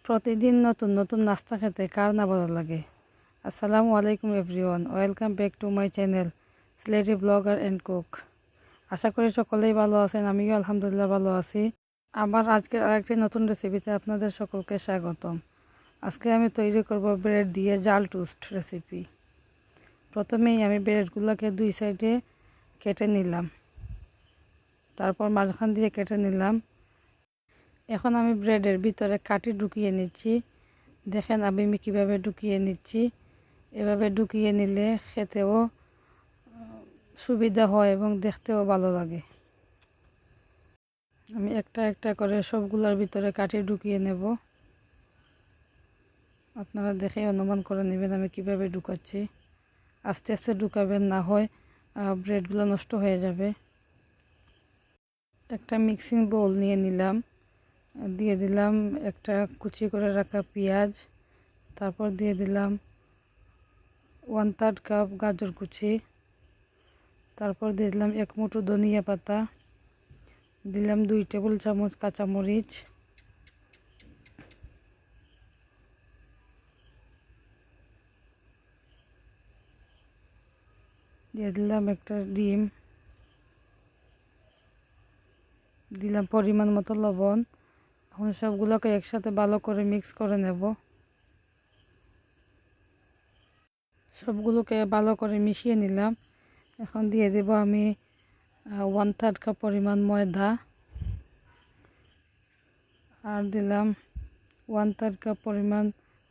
প্রতিদিন নতুন নতুন নাস্তা খেতে কার না ভালো লাগে। আসসালামু আলাইকুম everyone, welcome back to my channel Sylheti blogger and cook. আশা করি সকলেই ভালো আছেন, আমিও আলহামদুলিল্লাহ ভালো আছি। আমার আজকের আরেকটি নতুন রেসিপিতে আপনাদের সকলকে স্বাগতম। আজকে আমি তৈরি করব ব্রেড দিয়ে জাল টোস্ট রেসিপি। প্রথমেই আমি ব্রেডগুলোকে দুই সাইডে কেটে নিলাম, তারপর মাঝখান দিয়ে কেটে নিলাম। এখন আমি ব্রেডের ভিতরে কাঠি ঢুকিয়ে নিচ্ছি। দেখেন আমি কীভাবে ঢুকিয়ে নিচ্ছি। এভাবে ঢুকিয়ে নিলে খেতেও সুবিধা হয় এবং দেখতেও ভালো লাগে। আমি একটা একটা করে সবগুলোর ভিতরে কাঠি ঢুকিয়ে নেব। আপনারা দেখে অনুমান করে নেবেন আমি কিভাবে ঢুকাচ্ছি। আস্তে আস্তে ঢুকাবেন, না হয় ব্রেডগুলো নষ্ট হয়ে যাবে। একটা মিক্সিং বোল নিয়ে নিলাম, দিয়ে দিলাম একটা কুচি করে রাখা পেঁয়াজ, তারপর দিয়ে দিলাম 1/3 কাপ গাজর কুচি, তারপর দিয়ে দিলাম 1 মুঠো ধনিয়া পাতা, দিলাম 2 টেবিল চামচ কাঁচামরিচ, দিয়ে দিলাম একটা ডিম, দিলাম পরিমাণ মতো লবণ। এখন সবগুলোকে একসাথে ভালো করে মিক্স করে নেব। সবগুলোকে ভালো করে মিশিয়ে নিলাম। এখন দিয়ে দেব আমি 1/3 কাপ পরিমাণ ময়দা, আর দিলাম 1/3 কাপ পরিমাণ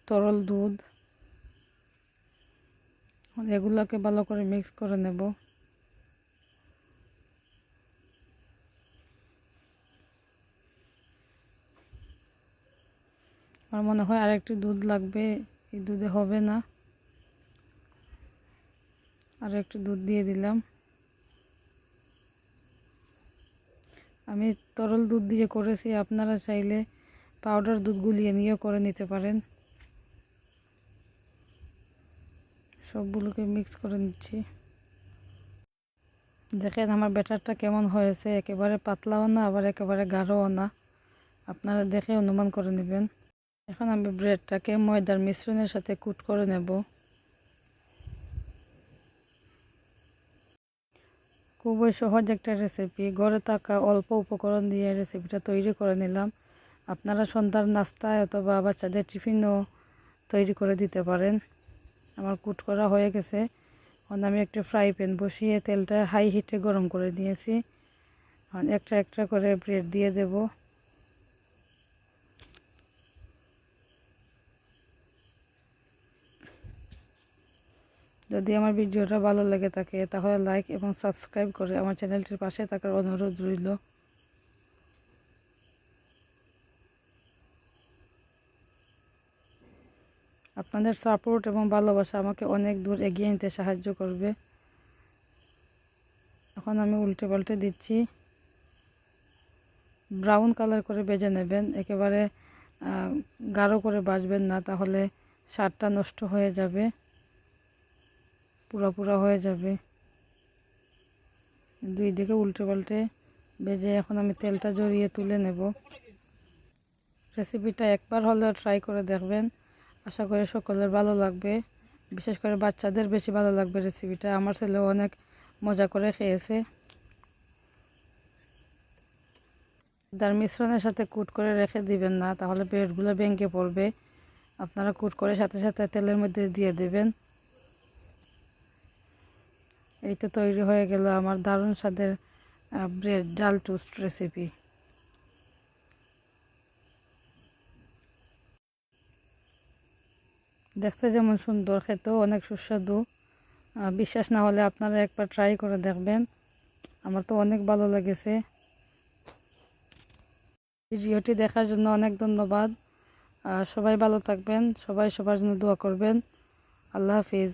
তরল দুধ। এগুলোকে ভালো করে মিক্স করে নেব। আমার মনে হয় আরেকটু দুধ লাগবে, এই দুধে হবে না, আর একটু দুধ দিয়ে দিলাম। আমি তরল দুধ দিয়ে করেছি, আপনারা চাইলে পাউডার দুধ গুলিয়ে নিয়েও করে নিতে পারেন। সবগুলোকে মিক্স করে নিচ্ছি। দেখেন আমার ব্যাটারটা কেমন হয়েছে, একেবারে পাতলাও না আবার একেবারে গাঢ়ও না, আপনারা দেখে অনুমান করে নেবেন। এখন আমি ব্রেডটাকে ময়দার মিশ্রণের সাথে কুট করে নেব। খুবই সহজ একটা রেসিপি, ঘরে থাকা অল্প উপকরণ দিয়ে রেসিপিটা তৈরি করে নিলাম। আপনারা সন্ধ্যার নাস্তায় অথবা বাচ্চাদের টিফিনও তৈরি করে দিতে পারেন। আমার কুট করা হয়ে গেছে। এখন আমি একটা ফ্রাই প্যান বসিয়ে তেলটা হাই হিটে গরম করে দিয়েছি। এখন একটা একটা করে ব্রেড দিয়ে দেব। যদি আমার ভিডিওটা ভালো লেগে থাকে তাহলে লাইক এবং সাবস্ক্রাইব করে আমার চ্যানেলটির পাশে থাকার অনুরোধ রইল। আপনাদের সাপোর্ট এবং ভালোবাসা আমাকে অনেক দূর এগিয়ে নিতে সাহায্য করবে। এখন আমি উল্টে পাল্টে দিচ্ছি। ব্রাউন কালার করে ভেজে নেবেন, একেবারে গাঢ় করে ভাজবেন না, তাহলে স্বাদটা নষ্ট হয়ে যাবে, পুরা হয়ে যাবে। দুই দিকে উল্টে পাল্টে ভেজে এখন আমি তেলটা জড়িয়ে তুলে নেব। রেসিপিটা একবার হলেও ট্রাই করে দেখবেন, আশা করি সকলের ভালো লাগবে। বিশেষ করে বাচ্চাদের বেশি ভালো লাগবে রেসিপিটা। আমার ছেলেও অনেক মজা করে খেয়েছে। তার মিশ্রণের সাথে কুট করে রেখে দিবেন না, তাহলে ব্রেডগুলো ভেঙে পড়বে। আপনারা কুট করে সাথে সাথে তেলের মধ্যে দিয়ে দেবেন। এই তো তৈরি হয়ে গেল আমার দারুণ স্বাদের ব্রেড ডাল টোস্ট রেসিপি। দেখতে যেমন সুন্দর, খেতেও অনেক সুস্বাদু। বিশ্বাস না হলে আপনারা একবার ট্রাই করে দেখবেন। আমার তো অনেক ভালো লেগেছে। ভিডিওটি দেখার জন্য অনেক ধন্যবাদ। সবাই ভালো থাকবেন, সবাই সবার জন্য দোয়া করবেন। আল্লাহ হাফিজ।